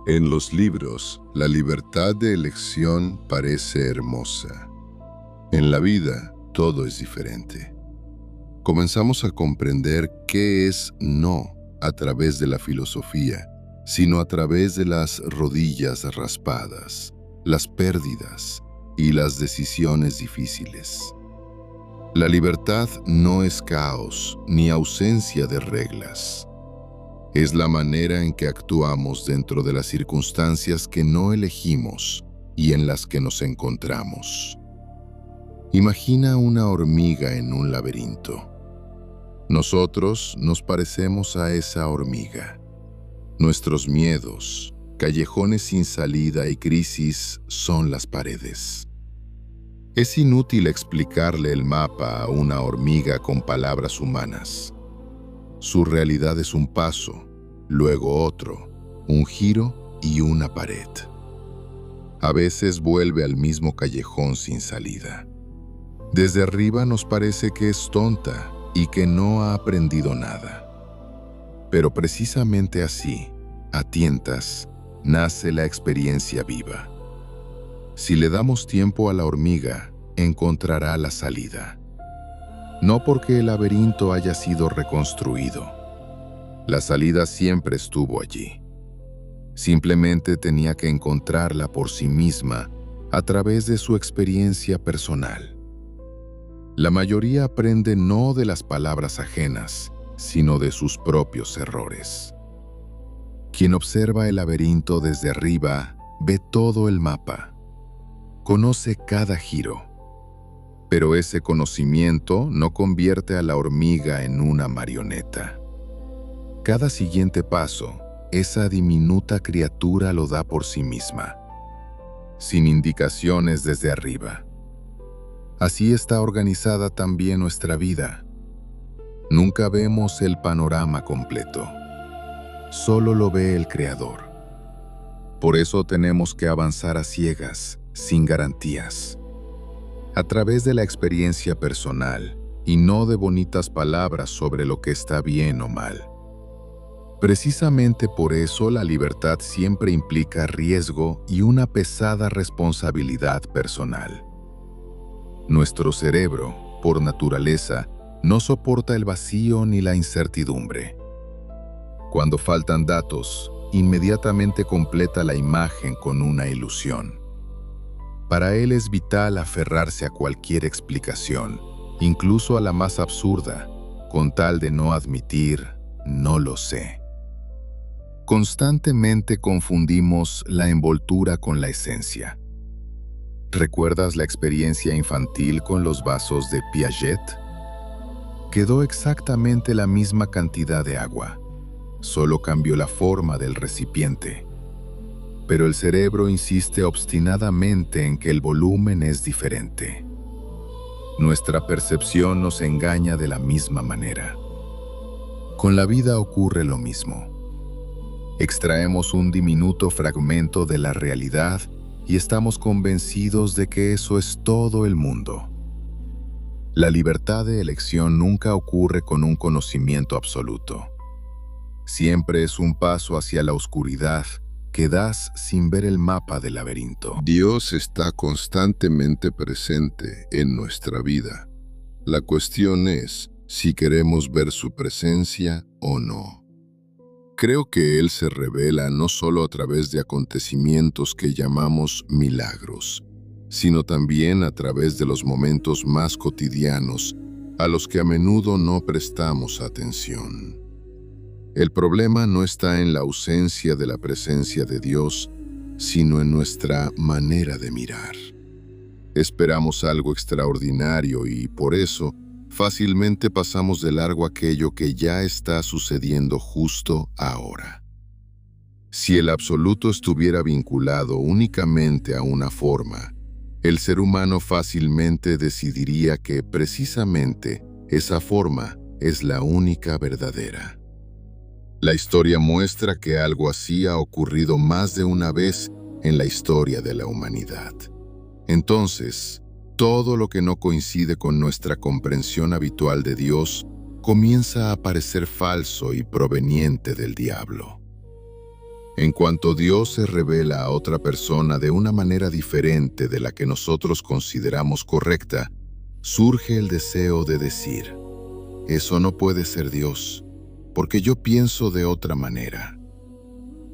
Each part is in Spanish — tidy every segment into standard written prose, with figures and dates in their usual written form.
En los libros, la libertad de elección parece hermosa. En la vida, todo es diferente. Comenzamos a comprender qué es no a través de la filosofía, sino a través de las rodillas raspadas, las pérdidas y las decisiones difíciles. La libertad no es caos ni ausencia de reglas. Es la manera en que actuamos dentro de las circunstancias que no elegimos y en las que nos encontramos. Imagina una hormiga en un laberinto. Nosotros nos parecemos a esa hormiga. Nuestros miedos, callejones sin salida y crisis son las paredes. Es inútil explicarle el mapa a una hormiga con palabras humanas. Su realidad es un paso, luego otro, un giro y una pared. A veces vuelve al mismo callejón sin salida. Desde arriba nos parece que es tonta y que no ha aprendido nada. Pero precisamente así, a tientas, nace la experiencia viva. Si le damos tiempo a la hormiga, encontrará la salida. No porque el laberinto haya sido reconstruido. La salida siempre estuvo allí. Simplemente tenía que encontrarla por sí misma a través de su experiencia personal. La mayoría aprende no de las palabras ajenas, sino de sus propios errores. Quien observa el laberinto desde arriba ve todo el mapa, conoce cada giro. Pero ese conocimiento no convierte a la hormiga en una marioneta. Cada siguiente paso, esa diminuta criatura lo da por sí misma, sin indicaciones desde arriba. Así está organizada también nuestra vida. Nunca vemos el panorama completo. Solo lo ve el Creador. Por eso tenemos que avanzar a ciegas, sin garantías. A través de la experiencia personal y no de bonitas palabras sobre lo que está bien o mal. Precisamente por eso la libertad siempre implica riesgo y una pesada responsabilidad personal. Nuestro cerebro, por naturaleza, no soporta el vacío ni la incertidumbre. Cuando faltan datos, inmediatamente completa la imagen con una ilusión. Para él es vital aferrarse a cualquier explicación, incluso a la más absurda, con tal de no admitir, no lo sé. Constantemente confundimos la envoltura con la esencia. ¿Recuerdas la experiencia infantil con los vasos de Piaget? Quedó exactamente la misma cantidad de agua, solo cambió la forma del recipiente. Pero el cerebro insiste obstinadamente en que el volumen es diferente. Nuestra percepción nos engaña de la misma manera. Con la vida ocurre lo mismo. Extraemos un diminuto fragmento de la realidad y estamos convencidos de que eso es todo el mundo. La libertad de elección nunca ocurre con un conocimiento absoluto. Siempre es un paso hacia la oscuridad que das sin ver el mapa del laberinto. Dios está constantemente presente en nuestra vida. La cuestión es si queremos ver su presencia o no. Creo que Él se revela no solo a través de acontecimientos que llamamos milagros, sino también a través de los momentos más cotidianos a los que a menudo no prestamos atención. El problema no está en la ausencia de la presencia de Dios, sino en nuestra manera de mirar. Esperamos algo extraordinario y, por eso, fácilmente pasamos de largo aquello que ya está sucediendo justo ahora. Si el absoluto estuviera vinculado únicamente a una forma, el ser humano fácilmente decidiría que precisamente esa forma es la única verdadera. La historia muestra que algo así ha ocurrido más de una vez en la historia de la humanidad. Entonces, todo lo que no coincide con nuestra comprensión habitual de Dios comienza a parecer falso y proveniente del diablo. En cuanto Dios se revela a otra persona de una manera diferente de la que nosotros consideramos correcta, surge el deseo de decir, eso no puede ser Dios, porque yo pienso de otra manera.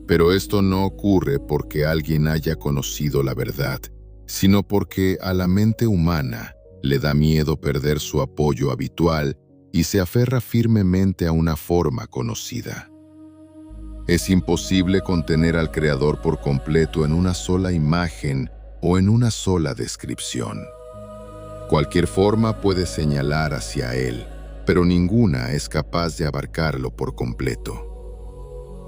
Pero esto no ocurre porque alguien haya conocido la verdad, sino porque a la mente humana le da miedo perder su apoyo habitual y se aferra firmemente a una forma conocida. Es imposible contener al Creador por completo en una sola imagen o en una sola descripción. Cualquier forma puede señalar hacia Él, pero ninguna es capaz de abarcarlo por completo.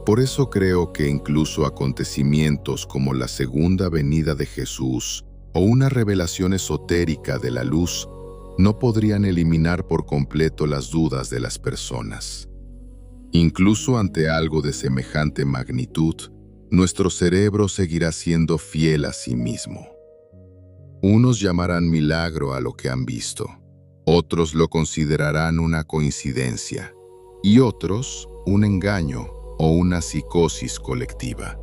Por eso creo que incluso acontecimientos como la segunda venida de Jesús o una revelación esotérica de la luz no podrían eliminar por completo las dudas de las personas. Incluso ante algo de semejante magnitud, nuestro cerebro seguirá siendo fiel a sí mismo. Unos llamarán milagro a lo que han visto, otros lo considerarán una coincidencia, y otros un engaño o una psicosis colectiva.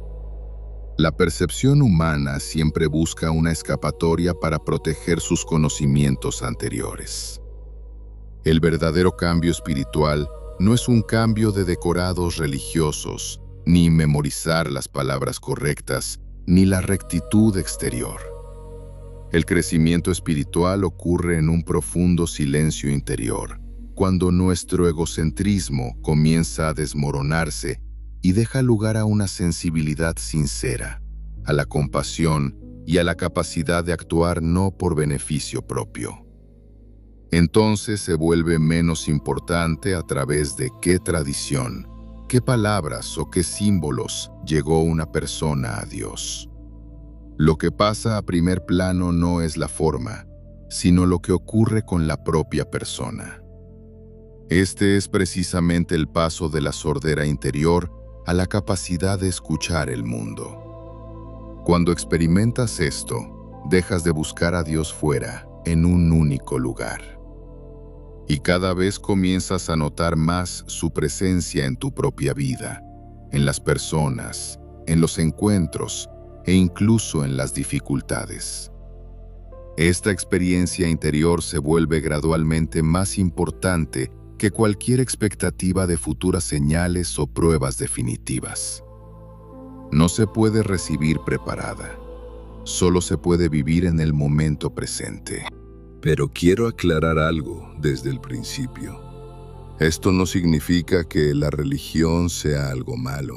La percepción humana siempre busca una escapatoria para proteger sus conocimientos anteriores. El verdadero cambio espiritual no es un cambio de decorados religiosos, ni memorizar las palabras correctas, ni la rectitud exterior. El crecimiento espiritual ocurre en un profundo silencio interior, cuando nuestro egocentrismo comienza a desmoronarse y deja lugar a una sensibilidad sincera, a la compasión y a la capacidad de actuar no por beneficio propio. Entonces se vuelve menos importante a través de qué tradición, qué palabras o qué símbolos llegó una persona a Dios. Lo que pasa a primer plano no es la forma, sino lo que ocurre con la propia persona. Este es precisamente el paso de la sordera interior a la capacidad de escuchar el mundo. Cuando experimentas esto, dejas de buscar a Dios fuera, en un único lugar. Y cada vez comienzas a notar más su presencia en tu propia vida, en las personas, en los encuentros e incluso en las dificultades. Esta experiencia interior se vuelve gradualmente más importante que cualquier expectativa de futuras señales o pruebas definitivas. No se puede recibir preparada, solo se puede vivir en el momento presente. Pero quiero aclarar algo desde el principio. Esto no significa que la religión sea algo malo,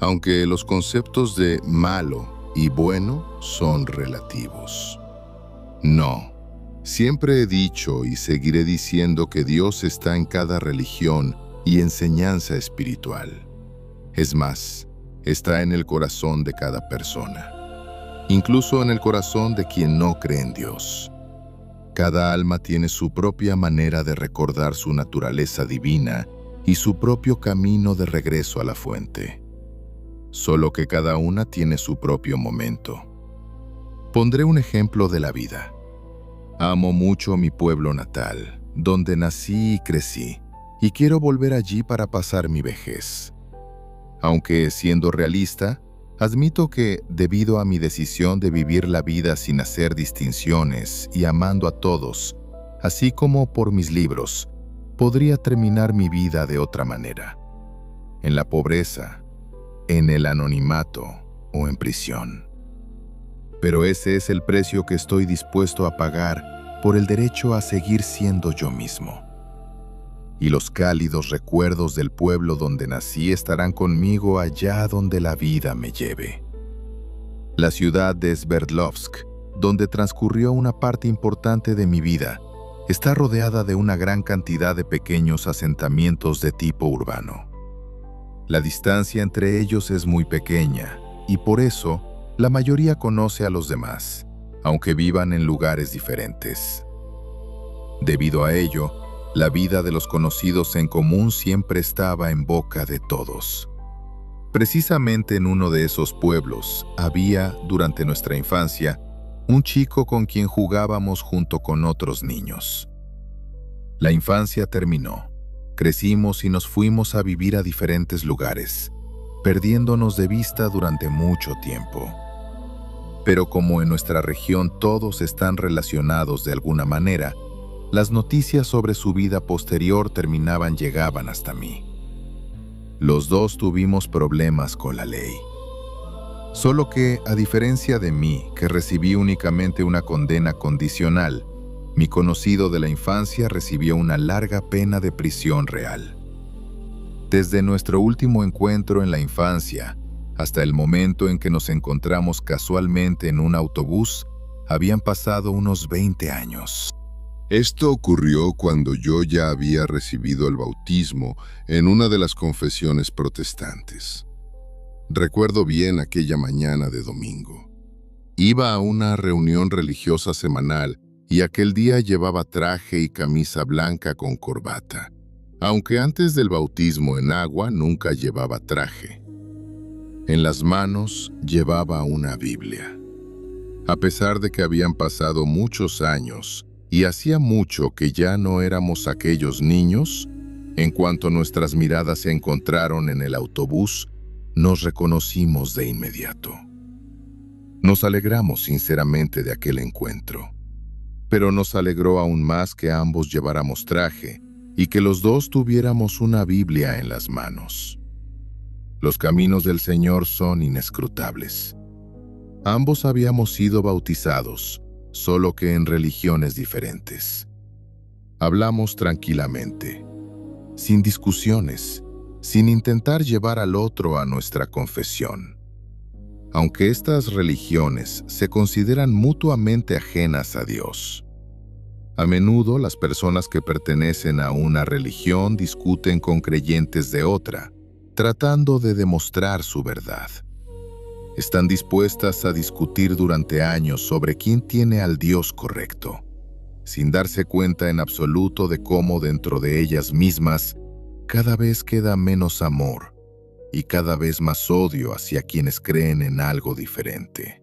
aunque los conceptos de malo y bueno son relativos. No. Siempre he dicho y seguiré diciendo que Dios está en cada religión y enseñanza espiritual. Es más, está en el corazón de cada persona, incluso en el corazón de quien no cree en Dios. Cada alma tiene su propia manera de recordar su naturaleza divina y su propio camino de regreso a la fuente. Solo que cada una tiene su propio momento. Pondré un ejemplo de la vida. Amo mucho mi pueblo natal, donde nací y crecí, y quiero volver allí para pasar mi vejez. Aunque, siendo realista, admito que, debido a mi decisión de vivir la vida sin hacer distinciones y amando a todos, así como por mis libros, podría terminar mi vida de otra manera. En la pobreza, en el anonimato o en prisión. Pero ese es el precio que estoy dispuesto a pagar por el derecho a seguir siendo yo mismo. Y los cálidos recuerdos del pueblo donde nací estarán conmigo allá donde la vida me lleve. La ciudad de Sverdlovsk, donde transcurrió una parte importante de mi vida, está rodeada de una gran cantidad de pequeños asentamientos de tipo urbano. La distancia entre ellos es muy pequeña y por eso la mayoría conoce a los demás, aunque vivan en lugares diferentes. Debido a ello, la vida de los conocidos en común siempre estaba en boca de todos. Precisamente en uno de esos pueblos había, durante nuestra infancia, un chico con quien jugábamos junto con otros niños. La infancia terminó, crecimos y nos fuimos a vivir a diferentes lugares. perdiéndonos de vista durante mucho tiempo. Pero como en nuestra región todos están relacionados de alguna manera, las noticias sobre su vida posterior llegaban hasta mí. Los dos tuvimos problemas con la ley. Solo que, a diferencia de mí, que recibí únicamente una condena condicional, mi conocido de la infancia recibió una larga pena de prisión real. Desde nuestro último encuentro en la infancia hasta el momento en que nos encontramos casualmente en un autobús, habían pasado unos 20 años. Esto ocurrió cuando yo ya había recibido el bautismo en una de las confesiones protestantes. Recuerdo bien aquella mañana de domingo. Iba a una reunión religiosa semanal y aquel día llevaba traje y camisa blanca con corbata, aunque antes del bautismo en agua nunca llevaba traje. En las manos llevaba una Biblia. A pesar de que habían pasado muchos años y hacía mucho que ya no éramos aquellos niños, en cuanto nuestras miradas se encontraron en el autobús, nos reconocimos de inmediato. Nos alegramos sinceramente de aquel encuentro, pero nos alegró aún más que ambos lleváramos traje y que los dos tuviéramos una Biblia en las manos. Los caminos del Señor son inescrutables. Ambos habíamos sido bautizados, solo que en religiones diferentes. Hablamos tranquilamente, sin discusiones, sin intentar llevar al otro a nuestra confesión. Aunque estas religiones se consideran mutuamente ajenas a Dios. A menudo las personas que pertenecen a una religión discuten con creyentes de otra, tratando de demostrar su verdad. Están dispuestas a discutir durante años sobre quién tiene al Dios correcto, sin darse cuenta en absoluto de cómo dentro de ellas mismas cada vez queda menos amor y cada vez más odio hacia quienes creen en algo diferente.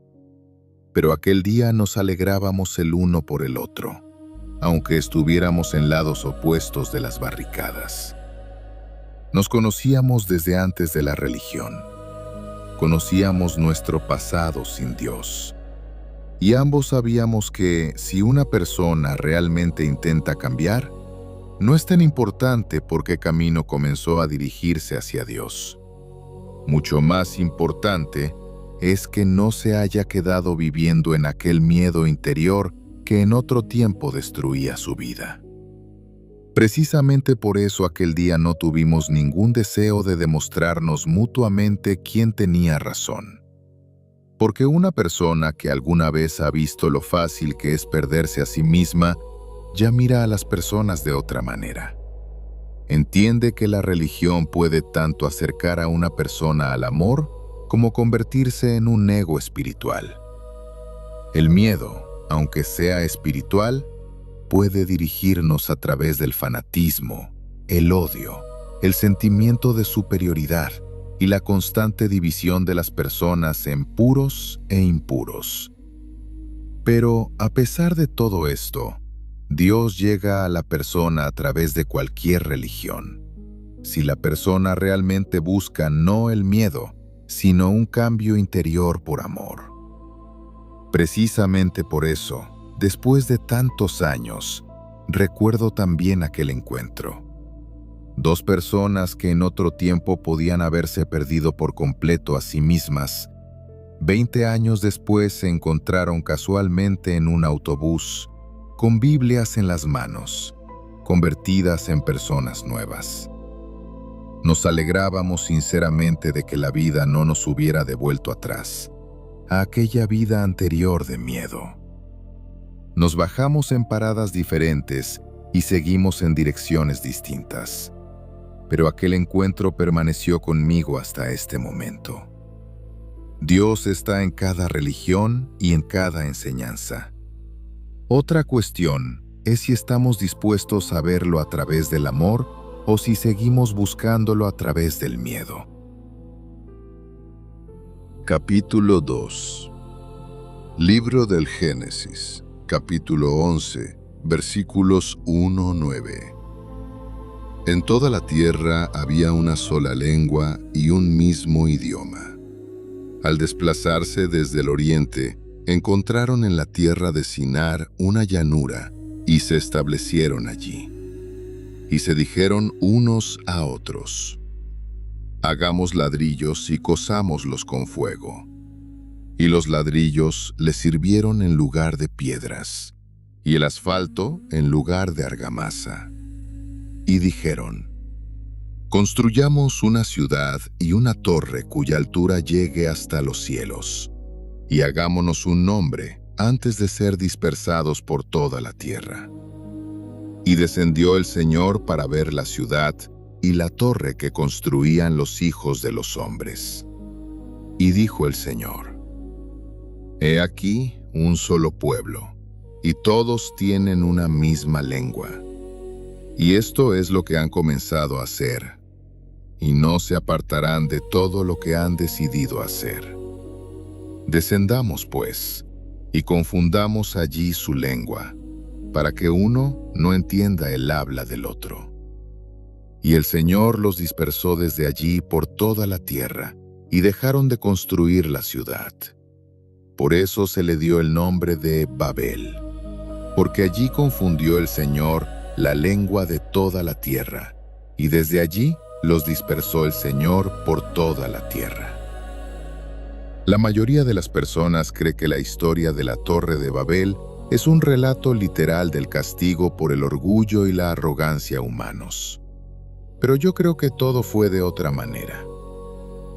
Pero aquel día nos alegrábamos el uno por el otro, aunque estuviéramos en lados opuestos de las barricadas. Nos conocíamos desde antes de la religión. Conocíamos nuestro pasado sin Dios. Y ambos sabíamos que si una persona realmente intenta cambiar, no es tan importante por qué camino comenzó a dirigirse hacia Dios. Mucho más importante es que no se haya quedado viviendo en aquel miedo interior que en otro tiempo destruía su vida. Precisamente por eso aquel día no tuvimos ningún deseo de demostrarnos mutuamente quién tenía razón. Porque una persona que alguna vez ha visto lo fácil que es perderse a sí misma, ya mira a las personas de otra manera. Entiende que la religión puede tanto acercar a una persona al amor como convertirse en un ego espiritual. El miedo, aunque sea espiritual, puede dirigirnos a través del fanatismo, el odio, el sentimiento de superioridad y la constante división de las personas en puros e impuros. Pero, a pesar de todo esto, Dios llega a la persona a través de cualquier religión. Si la persona realmente busca no el miedo, sino un cambio interior por amor. Precisamente por eso, después de tantos años, recuerdo también aquel encuentro. Dos personas que en otro tiempo podían haberse perdido por completo a sí mismas, 20 años después se encontraron casualmente en un autobús, con Biblias en las manos, convertidas en personas nuevas. Nos alegrábamos sinceramente de que la vida no nos hubiera devuelto atrás, a aquella vida anterior de miedo. Nos bajamos en paradas diferentes y seguimos en direcciones distintas. Pero aquel encuentro permaneció conmigo hasta este momento. Dios está en cada religión y en cada enseñanza. Otra cuestión es si estamos dispuestos a verlo a través del amor o si seguimos buscándolo a través del miedo. Capítulo 2. Libro del Génesis, capítulo 11, versículos 1-9. En toda la tierra había una sola lengua y un mismo idioma. Al desplazarse desde el oriente, encontraron en la tierra de Sinar una llanura y se establecieron allí. Y se dijeron unos a otros: hagamos ladrillos y cozámoslos con fuego. Y los ladrillos les sirvieron en lugar de piedras, y el asfalto en lugar de argamasa. Y dijeron: construyamos una ciudad y una torre cuya altura llegue hasta los cielos, y hagámonos un nombre antes de ser dispersados por toda la tierra. Y descendió el Señor para ver la ciudad y la torre que construían los hijos de los hombres. Y dijo el Señor: he aquí un solo pueblo, y todos tienen una misma lengua. Y esto es lo que han comenzado a hacer, y no se apartarán de todo lo que han decidido hacer. Descendamos, pues, y confundamos allí su lengua, para que uno no entienda el habla del otro. Y el Señor los dispersó desde allí por toda la tierra, y dejaron de construir la ciudad. Por eso se le dio el nombre de Babel, porque allí confundió el Señor la lengua de toda la tierra, y desde allí los dispersó el Señor por toda la tierra. La mayoría de las personas cree que la historia de la Torre de Babel es un relato literal del castigo por el orgullo y la arrogancia humanos. Pero yo creo que todo fue de otra manera.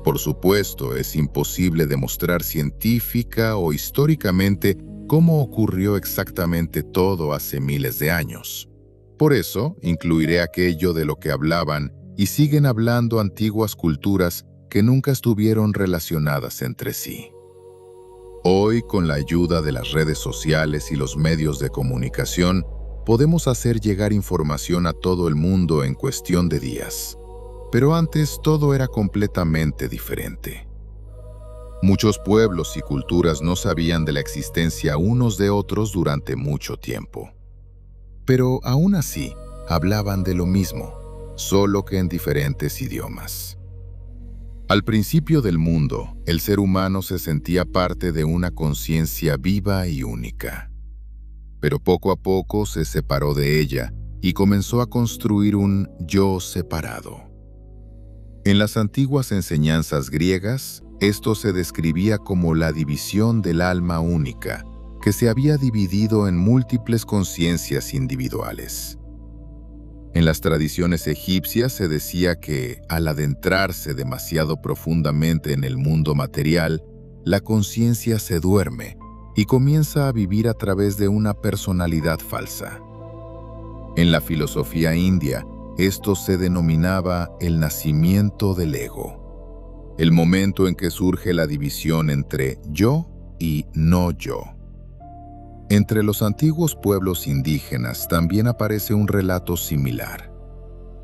Por supuesto, es imposible demostrar científica o históricamente cómo ocurrió exactamente todo hace miles de años. Por eso, incluiré aquello de lo que hablaban y siguen hablando antiguas culturas que nunca estuvieron relacionadas entre sí. Hoy, con la ayuda de las redes sociales y los medios de comunicación, podemos hacer llegar información a todo el mundo en cuestión de días. Pero antes todo era completamente diferente. Muchos pueblos y culturas no sabían de la existencia unos de otros durante mucho tiempo. Pero aún así, hablaban de lo mismo, solo que en diferentes idiomas. Al principio del mundo, el ser humano se sentía parte de una conciencia viva y única. Pero poco a poco se separó de ella y comenzó a construir un yo separado. En las antiguas enseñanzas griegas, esto se describía como la división del alma única, que se había dividido en múltiples conciencias individuales. En las tradiciones egipcias se decía que, al adentrarse demasiado profundamente en el mundo material, la conciencia se duerme y comienza a vivir a través de una personalidad falsa. En la filosofía india, esto se denominaba el nacimiento del ego, el momento en que surge la división entre yo y no yo. Entre los antiguos pueblos indígenas también aparece un relato similar.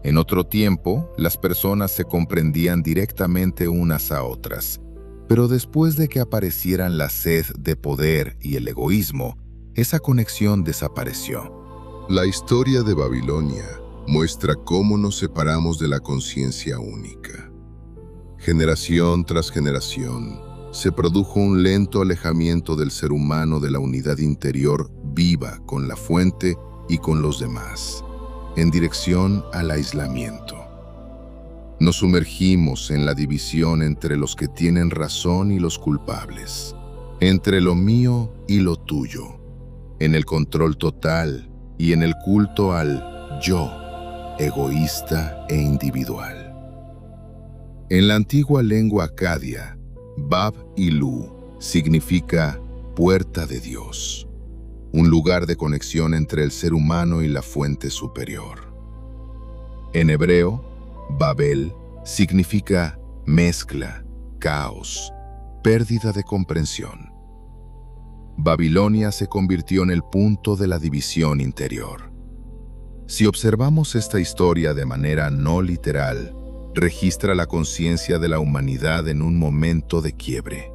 En otro tiempo, las personas se comprendían directamente unas a otras, pero después de que aparecieran la sed de poder y el egoísmo, esa conexión desapareció. La historia de Babilonia muestra cómo nos separamos de la conciencia única. Generación tras generación, se produjo un lento alejamiento del ser humano de la unidad interior viva con la fuente y con los demás, en dirección al aislamiento. Nos sumergimos en la división entre los que tienen razón y los culpables, entre lo mío y lo tuyo, en el control total y en el culto al yo, egoísta e individual. En la antigua lengua acadia, Bab y Lu significa puerta de Dios, un lugar de conexión entre el ser humano y la fuente superior. En hebreo, Babel significa mezcla, caos, pérdida de comprensión. Babilonia se convirtió en el punto de la división interior. Si observamos esta historia de manera no literal, registra la conciencia de la humanidad en un momento de quiebre.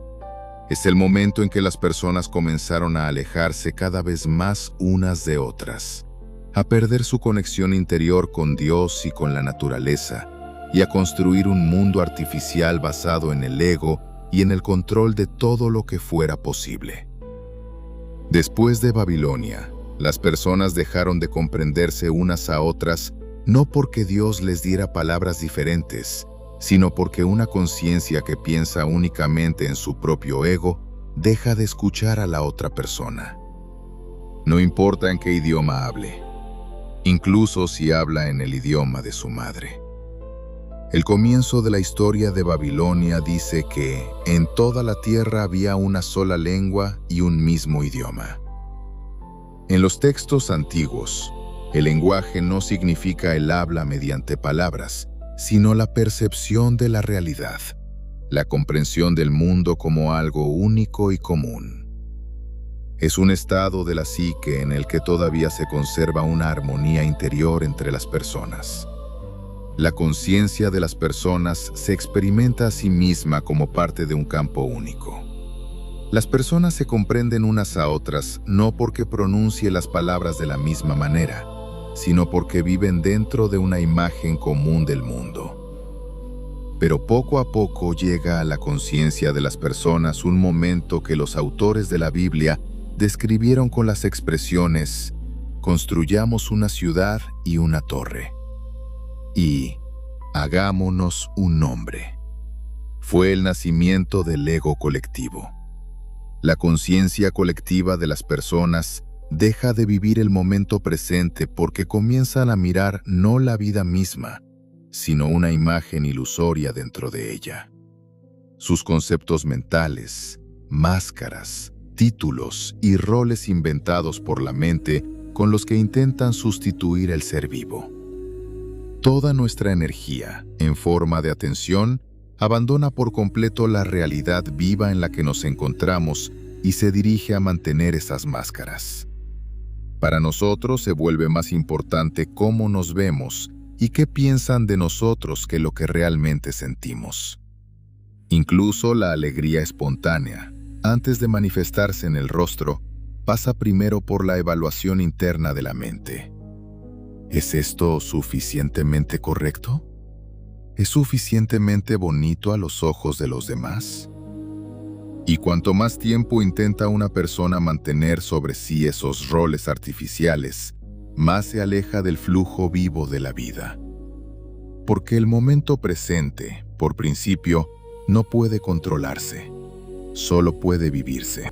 Es el momento en que las personas comenzaron a alejarse cada vez más unas de otras, a perder su conexión interior con Dios y con la naturaleza, y a construir un mundo artificial basado en el ego y en el control de todo lo que fuera posible. Después de Babilonia, las personas dejaron de comprenderse unas a otras no porque Dios les diera palabras diferentes, sino porque una conciencia que piensa únicamente en su propio ego deja de escuchar a la otra persona. No importa en qué idioma hable, incluso si habla en el idioma de su madre. El comienzo de la historia de Babilonia dice que en toda la tierra había una sola lengua y un mismo idioma. En los textos antiguos, el lenguaje no significa el habla mediante palabras, sino la percepción de la realidad, la comprensión del mundo como algo único y común. Es un estado de la psique en el que todavía se conserva una armonía interior entre las personas. La conciencia de las personas se experimenta a sí misma como parte de un campo único. Las personas se comprenden unas a otras no porque pronuncie las palabras de la misma manera, sino porque viven dentro de una imagen común del mundo. Pero poco a poco llega a la conciencia de las personas un momento que los autores de la Biblia describieron con las expresiones: construyamos una ciudad y una torre, y hagámonos un nombre. Fue el nacimiento del ego colectivo. La conciencia colectiva de las personas deja de vivir el momento presente porque comienzan a mirar no la vida misma, sino una imagen ilusoria dentro de ella. Sus conceptos mentales, máscaras, títulos y roles inventados por la mente con los que intentan sustituir el ser vivo. Toda nuestra energía, en forma de atención, abandona por completo la realidad viva en la que nos encontramos y se dirige a mantener esas máscaras. Para nosotros se vuelve más importante cómo nos vemos y qué piensan de nosotros que lo que realmente sentimos. Incluso la alegría espontánea, antes de manifestarse en el rostro, pasa primero por la evaluación interna de la mente. ¿Es esto suficientemente correcto? ¿Es suficientemente bonito a los ojos de los demás? Y cuanto más tiempo intenta una persona mantener sobre sí esos roles artificiales, más se aleja del flujo vivo de la vida. Porque el momento presente, por principio, no puede controlarse, solo puede vivirse.